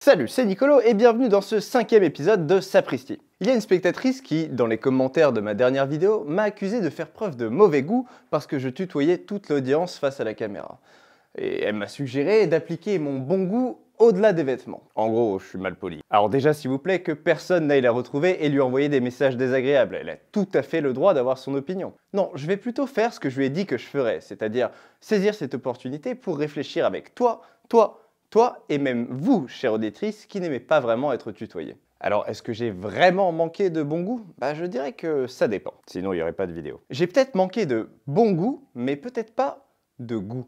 Salut, c'est Nicolo et bienvenue dans ce 5e épisode de Sapristi. Il y a une spectatrice qui, dans les commentaires de ma dernière vidéo, m'a accusé de faire preuve de mauvais goût parce que je tutoyais toute l'audience face à la caméra. Et elle m'a suggéré d'appliquer mon bon goût au-delà des vêtements. En gros, je suis mal poli. Alors déjà, s'il vous plaît, que personne n'aille la retrouver et lui envoyer des messages désagréables. Elle a tout à fait le droit d'avoir son opinion. Non, je vais plutôt faire ce que je lui ai dit que je ferais, c'est-à-dire saisir cette opportunité pour réfléchir avec toi et même vous, chère auditrice, qui n'aimez pas vraiment être tutoyé. Alors, est-ce que j'ai vraiment manqué de bon goût? Je dirais que ça dépend. Sinon, il n'y aurait pas de vidéo. J'ai peut-être manqué de bon goût, mais peut-être pas de goût.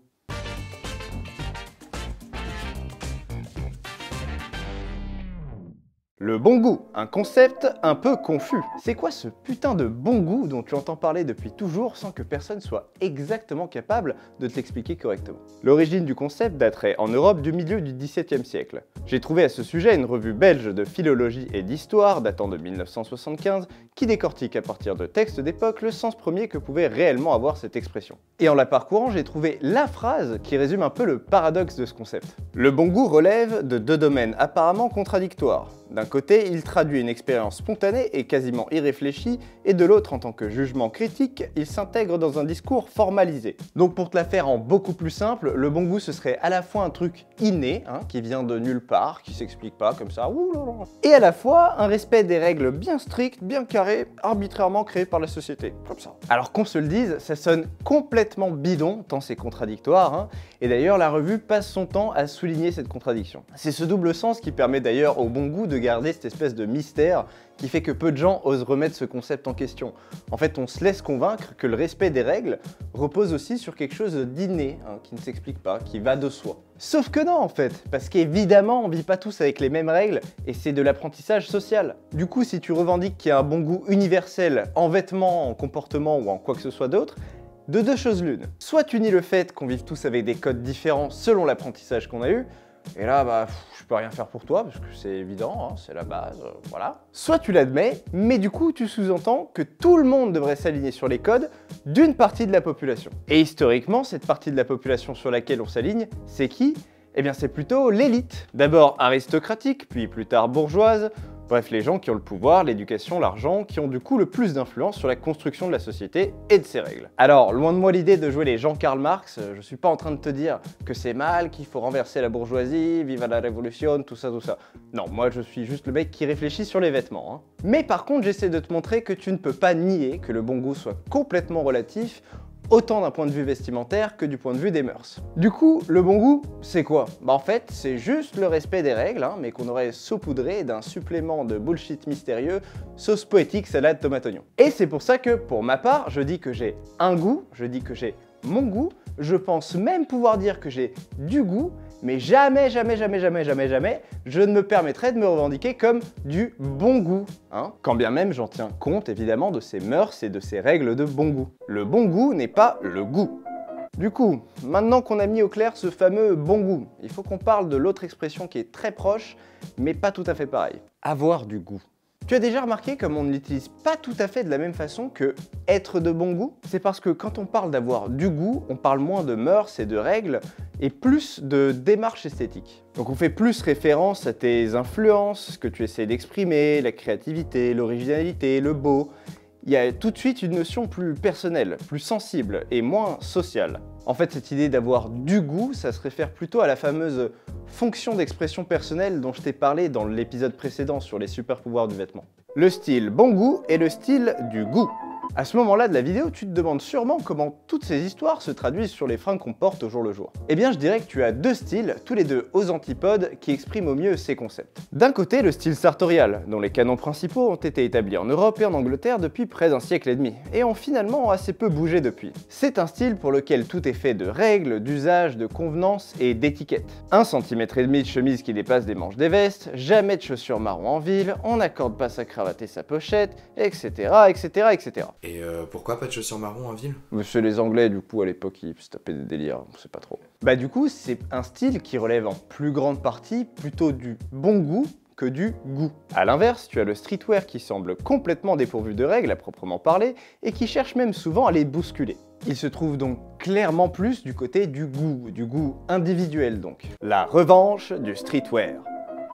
Le bon goût, un concept un peu confus. C'est quoi ce putain de bon goût dont tu entends parler depuis toujours sans que personne soit exactement capable de te l'expliquer correctement? L'origine du concept daterait en Europe du milieu du XVIIe siècle. J'ai trouvé à ce sujet une revue belge de philologie et d'histoire datant de 1975 qui décortique à partir de textes d'époque le sens premier que pouvait réellement avoir cette expression. Et en la parcourant, j'ai trouvé la phrase qui résume un peu le paradoxe de ce concept. Le bon goût relève de deux domaines apparemment contradictoires. D'un côté, il traduit une expérience spontanée et quasiment irréfléchie, et de l'autre, en tant que jugement critique, il s'intègre dans un discours formalisé. Donc pour te la faire en beaucoup plus simple, le bon goût ce serait à la fois un truc inné, qui vient de nulle part, qui s'explique pas comme ça, et à la fois un respect des règles bien strictes, bien carrées, arbitrairement créées par la société, comme ça. Alors qu'on se le dise, ça sonne complètement bidon, tant c'est contradictoire, et d'ailleurs la revue passe son temps à souligner cette contradiction. C'est ce double sens qui permet d'ailleurs au bon goût de garder cette espèce de mystère qui fait que peu de gens osent remettre ce concept en question. En fait, on se laisse convaincre que le respect des règles repose aussi sur quelque chose d'inné, qui ne s'explique pas, qui va de soi. Sauf que non en fait, parce qu'évidemment on vit pas tous avec les mêmes règles et c'est de l'apprentissage social. Du coup, si tu revendiques qu'il y a un bon goût universel en vêtements, en comportement ou en quoi que ce soit d'autre, de deux choses l'une. Soit tu nies le fait qu'on vive tous avec des codes différents selon l'apprentissage qu'on a eu, et là, je peux rien faire pour toi, parce que c'est évident, c'est la base, voilà. Soit tu l'admets, mais du coup, tu sous-entends que tout le monde devrait s'aligner sur les codes d'une partie de la population. Et historiquement, cette partie de la population sur laquelle on s'aligne, c'est qui? Eh bien, c'est plutôt l'élite. D'abord aristocratique, puis plus tard bourgeoise. Bref, les gens qui ont le pouvoir, l'éducation, l'argent, qui ont du coup le plus d'influence sur la construction de la société et de ses règles. Alors, loin de moi l'idée de jouer les Jean-Karl Marx, je suis pas en train de te dire que c'est mal, qu'il faut renverser la bourgeoisie, viva la révolution, tout ça. Non, moi je suis juste le mec qui réfléchit sur les vêtements. Mais par contre, j'essaie de te montrer que tu ne peux pas nier que le bon goût soit complètement relatif, autant d'un point de vue vestimentaire que du point de vue des mœurs. Du coup, le bon goût, c'est quoi? En fait, c'est juste le respect des règles, mais qu'on aurait saupoudré d'un supplément de bullshit mystérieux, sauce poétique, salade, tomate, oignon. Et c'est pour ça que, pour ma part, je dis que j'ai un goût, je dis que j'ai mon goût, je pense même pouvoir dire que j'ai du goût, mais jamais, je ne me permettrai de me revendiquer comme du bon goût, Quand bien même j'en tiens compte évidemment de ces mœurs et de ces règles de bon goût. Le bon goût n'est pas le goût. Du coup, maintenant qu'on a mis au clair ce fameux bon goût, il faut qu'on parle de l'autre expression qui est très proche, mais pas tout à fait pareil. Avoir du goût. Tu as déjà remarqué comme on ne l'utilise pas tout à fait de la même façon que être de bon goût? C'est parce que quand on parle d'avoir du goût, on parle moins de mœurs et de règles et plus de démarche esthétique. Donc on fait plus référence à tes influences, ce que tu essaies d'exprimer, la créativité, l'originalité, le beau. Il y a tout de suite une notion plus personnelle, plus sensible et moins sociale. En fait, cette idée d'avoir du goût, ça se réfère plutôt à la fameuse fonction d'expression personnelle dont je t'ai parlé dans l'épisode précédent sur les super pouvoirs du vêtement. Le style bon goût et le style du goût. À ce moment-là de la vidéo, tu te demandes sûrement comment toutes ces histoires se traduisent sur les fringues qu'on porte au jour le jour. Eh bien, je dirais que tu as deux styles, tous les deux aux antipodes, qui expriment au mieux ces concepts. D'un côté, le style sartorial, dont les canons principaux ont été établis en Europe et en Angleterre depuis près d'un siècle et demi, et ont finalement assez peu bougé depuis. C'est un style pour lequel tout est fait de règles, d'usages, de convenances et d'étiquettes. 1,5 cm de chemise qui dépasse des manches des vestes, jamais de chaussures marron en ville, on n'accorde pas sa cravate et sa pochette, etc. Et pourquoi pas de chaussures marron en ville? C'est les Anglais, du coup, à l'époque, ils se tapaient des délires, on sait pas trop. Du coup, c'est un style qui relève en plus grande partie plutôt du bon goût que du goût. A l'inverse, tu as le streetwear qui semble complètement dépourvu de règles à proprement parler et qui cherche même souvent à les bousculer. Il se trouve donc clairement plus du côté du goût individuel donc. La revanche du streetwear.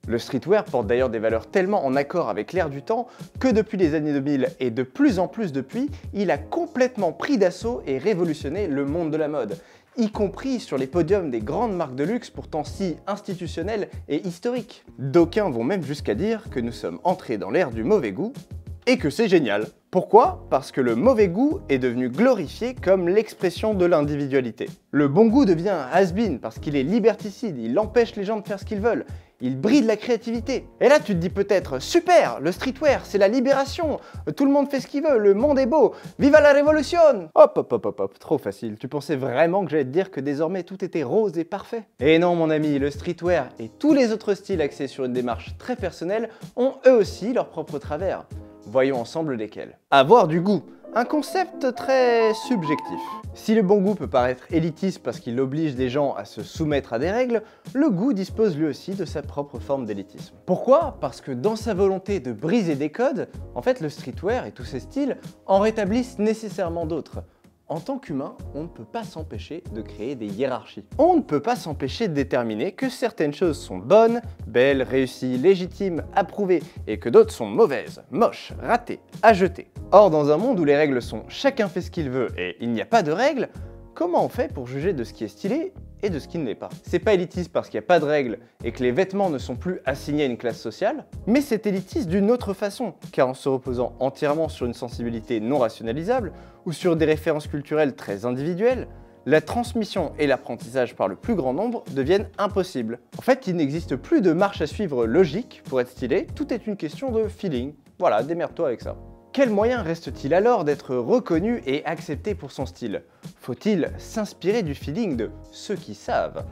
Le streetwear porte d'ailleurs des valeurs tellement en accord avec l'ère du temps que depuis les années 2000 et de plus en plus depuis, il a complètement pris d'assaut et révolutionné le monde de la mode, y compris sur les podiums des grandes marques de luxe pourtant si institutionnelles et historiques. D'aucuns vont même jusqu'à dire que nous sommes entrés dans l'ère du mauvais goût et que c'est génial. Pourquoi? Parce que le mauvais goût est devenu glorifié comme l'expression de l'individualité. Le bon goût devient un has-been parce qu'il est liberticide, il empêche les gens de faire ce qu'ils veulent, il bride la créativité. Et là tu te dis peut-être, super, le streetwear c'est la libération, tout le monde fait ce qu'il veut, le monde est beau, viva la révolution! Hop hop hop hop hop, trop facile, tu pensais vraiment que j'allais te dire que désormais tout était rose et parfait? Et non mon ami, le streetwear et tous les autres styles axés sur une démarche très personnelle ont eux aussi leurs propres travers. Voyons ensemble lesquels. Avoir du goût, un concept très subjectif. Si le bon goût peut paraître élitiste parce qu'il oblige des gens à se soumettre à des règles, le goût dispose lui aussi de sa propre forme d'élitisme. Pourquoi? Parce que dans sa volonté de briser des codes, en fait le streetwear et tous ses styles en rétablissent nécessairement d'autres. En tant qu'humain, on ne peut pas s'empêcher de créer des hiérarchies. On ne peut pas s'empêcher de déterminer que certaines choses sont bonnes, belles, réussies, légitimes, approuvées, et que d'autres sont mauvaises, moches, ratées, à jeter. Or, dans un monde où les règles sont chacun fait ce qu'il veut et il n'y a pas de règles, comment on fait pour juger de ce qui est stylé et de ce qui ne l'est pas? C'est pas élitiste parce qu'il n'y a pas de règles et que les vêtements ne sont plus assignés à une classe sociale, mais c'est élitiste d'une autre façon, car en se reposant entièrement sur une sensibilité non rationalisable ou sur des références culturelles très individuelles, la transmission et l'apprentissage par le plus grand nombre deviennent impossibles. En fait, il n'existe plus de marche à suivre logique pour être stylé, tout est une question de feeling. Voilà, démerde-toi avec ça. Quel moyen reste-t-il alors d'être reconnu et accepté pour son style? Faut-il s'inspirer du feeling de ceux qui savent?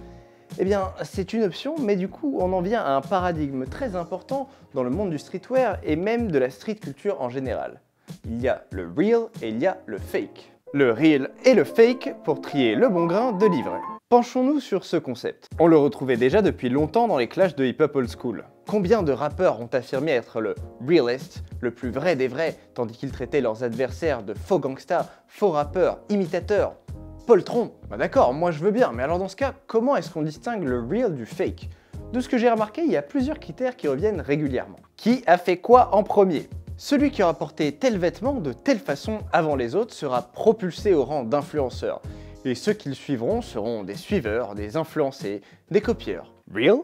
Eh bien, c'est une option, mais du coup, on en vient à un paradigme très important dans le monde du streetwear et même de la street culture en général. Il y a le real et il y a le fake. Le real et le fake pour trier le bon grain de l'ivraie. Penchons-nous sur ce concept. On le retrouvait déjà depuis longtemps dans les clashs de hip-hop old school. Combien de rappeurs ont affirmé être le realist, le plus vrai des vrais, tandis qu'ils traitaient leurs adversaires de faux gangsters, faux rappeurs, imitateurs, poltrons? Bah d'accord, moi je veux bien, mais alors dans ce cas, comment est-ce qu'on distingue le real du fake? De ce que j'ai remarqué, il y a plusieurs critères qui reviennent régulièrement. Qui a fait quoi en premier? Celui qui aura porté tel vêtement de telle façon avant les autres sera propulsé au rang d'influenceur. Et ceux qui le suivront seront des suiveurs, des influencés, des copieurs. Real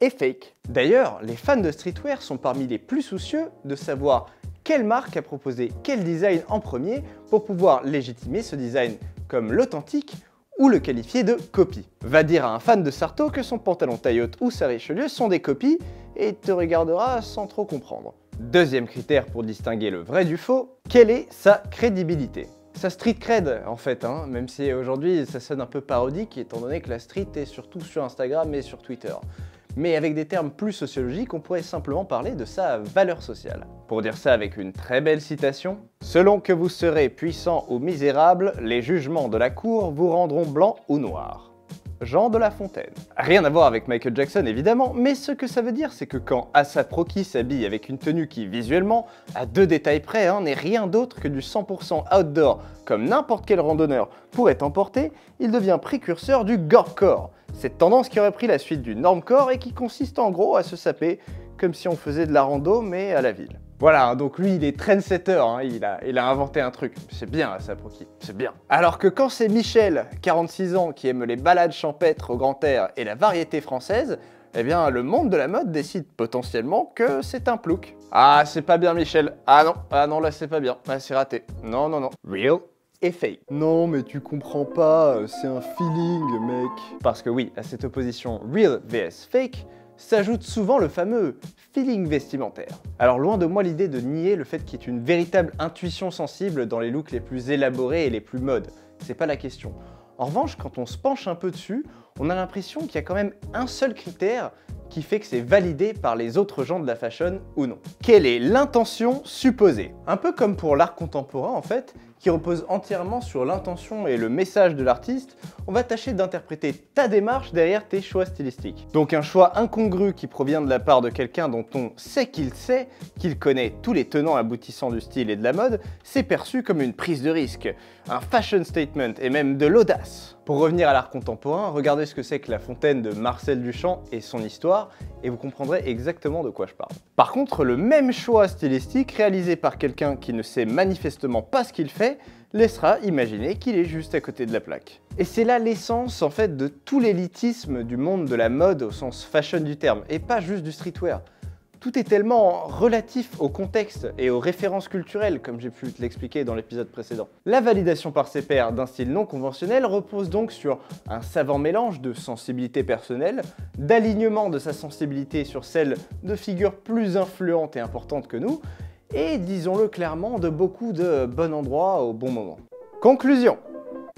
et fake. D'ailleurs, les fans de streetwear sont parmi les plus soucieux de savoir quelle marque a proposé quel design en premier pour pouvoir légitimer ce design comme l'authentique ou le qualifier de copie. Va dire à un fan de Sarto que son pantalon taille haute ou sa Richelieu sont des copies et il te regardera sans trop comprendre. Deuxième critère pour distinguer le vrai du faux, quelle est sa crédibilité? Sa street cred en fait, même si aujourd'hui ça sonne un peu parodique étant donné que la street est surtout sur Instagram et sur Twitter. Mais avec des termes plus sociologiques, on pourrait simplement parler de sa valeur sociale. Pour dire ça avec une très belle citation, « Selon que vous serez puissant ou misérable, les jugements de la cour vous rendront blanc ou noir. » Jean de La Fontaine. Rien à voir avec Michael Jackson évidemment, mais ce que ça veut dire c'est que quand A$AP Rocky s'habille avec une tenue qui visuellement, à 2 détails près, n'est rien d'autre que du 100% outdoor comme n'importe quel randonneur pourrait emporter, il devient précurseur du gorecore. Cette tendance qui aurait pris la suite du normcore et qui consiste en gros à se saper comme si on faisait de la rando mais à la ville. Voilà, donc lui il est trendsetter, il a inventé un truc. C'est bien A$AP Rocky, c'est bien. Alors que quand c'est Michel, 46 ans, qui aime les balades champêtres au grand air et la variété française, eh bien le monde de la mode décide potentiellement que c'est un plouc. Ah c'est pas bien Michel, ah non là c'est pas bien, ah, c'est raté. Non. Real et fake. Non mais tu comprends pas, c'est un feeling mec. Parce que oui, à cette opposition real vs fake, s'ajoute souvent le fameux feeling vestimentaire. Alors loin de moi l'idée de nier le fait qu'il y ait une véritable intuition sensible dans les looks les plus élaborés et les plus modes, c'est pas la question. En revanche, quand on se penche un peu dessus, on a l'impression qu'il y a quand même un seul critère qui fait que c'est validé par les autres gens de la fashion ou non. Quelle est l'intention supposée? Un peu comme pour l'art contemporain en fait, qui repose entièrement sur l'intention et le message de l'artiste, on va tâcher d'interpréter ta démarche derrière tes choix stylistiques. Donc un choix incongru qui provient de la part de quelqu'un dont on sait qu'il connaît tous les tenants aboutissants du style et de la mode, c'est perçu comme une prise de risque, un fashion statement et même de l'audace. Pour revenir à l'art contemporain, regardez ce que c'est que La Fontaine de Marcel Duchamp et son histoire, et vous comprendrez exactement de quoi je parle. Par contre, le même choix stylistique réalisé par quelqu'un qui ne sait manifestement pas ce qu'il fait laissera imaginer qu'il est juste à côté de la plaque. Et c'est là l'essence en fait de tout l'élitisme du monde de la mode au sens fashion du terme, et pas juste du streetwear. Tout est tellement relatif au contexte et aux références culturelles, comme j'ai pu te l'expliquer dans l'épisode précédent. La validation par ses pairs d'un style non conventionnel repose donc sur un savant mélange de sensibilité personnelle, d'alignement de sa sensibilité sur celle de figures plus influentes et importantes que nous, et disons-le clairement, de beaucoup de bon endroit au bon moment. Conclusion.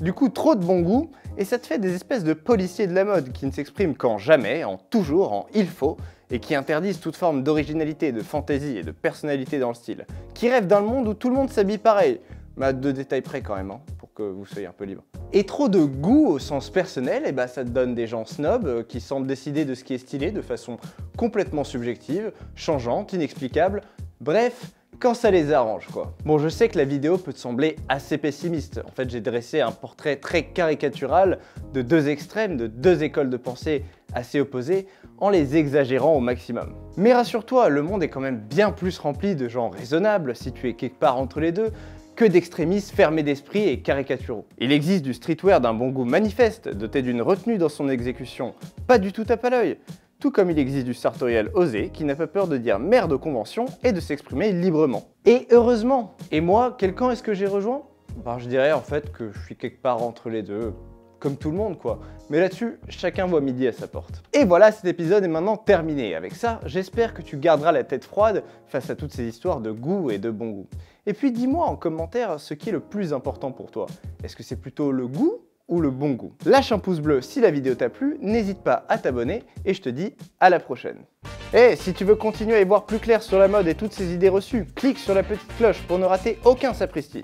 Du coup, trop de bon goût, et ça te fait des espèces de policiers de la mode qui ne s'expriment qu'en jamais, en toujours, en il faut, et qui interdisent toute forme d'originalité, de fantaisie et de personnalité dans le style, qui rêvent d'un monde où tout le monde s'habille pareil, mais à 2 détails près quand même, pour que vous soyez un peu libre. Et trop de goût au sens personnel, et bah ça te donne des gens snobs qui semblent décider de ce qui est stylé de façon complètement subjective, changeante, inexplicable, bref, quand ça les arrange quoi. Bon, je sais que la vidéo peut te sembler assez pessimiste. En fait, j'ai dressé un portrait très caricatural de 2 extrêmes, de 2 écoles de pensée assez opposées, en les exagérant au maximum. Mais rassure-toi, le monde est quand même bien plus rempli de gens raisonnables, situés quelque part entre les deux, que d'extrémistes fermés d'esprit et caricaturaux. Il existe du streetwear d'un bon goût manifeste, doté d'une retenue dans son exécution, pas du tout tape à l'œil. Tout comme il existe du sartorial osé qui n'a pas peur de dire merde aux conventions et de s'exprimer librement. Et heureusement. Et moi, quel camp est-ce que j'ai rejoint? Ben, je dirais en fait que je suis quelque part entre les deux, comme tout le monde quoi. Mais là-dessus, chacun voit midi à sa porte. Et voilà, cet épisode est maintenant terminé. Avec ça, j'espère que tu garderas la tête froide face à toutes ces histoires de goût et de bon goût. Et puis dis-moi en commentaire ce qui est le plus important pour toi. Est-ce que c'est plutôt le goût ou le bon goût? Lâche un pouce bleu si la vidéo t'a plu, n'hésite pas à t'abonner et je te dis à la prochaine. Et si tu veux continuer à y voir plus clair sur la mode et toutes ces idées reçues, clique sur la petite cloche pour ne rater aucun sapristi.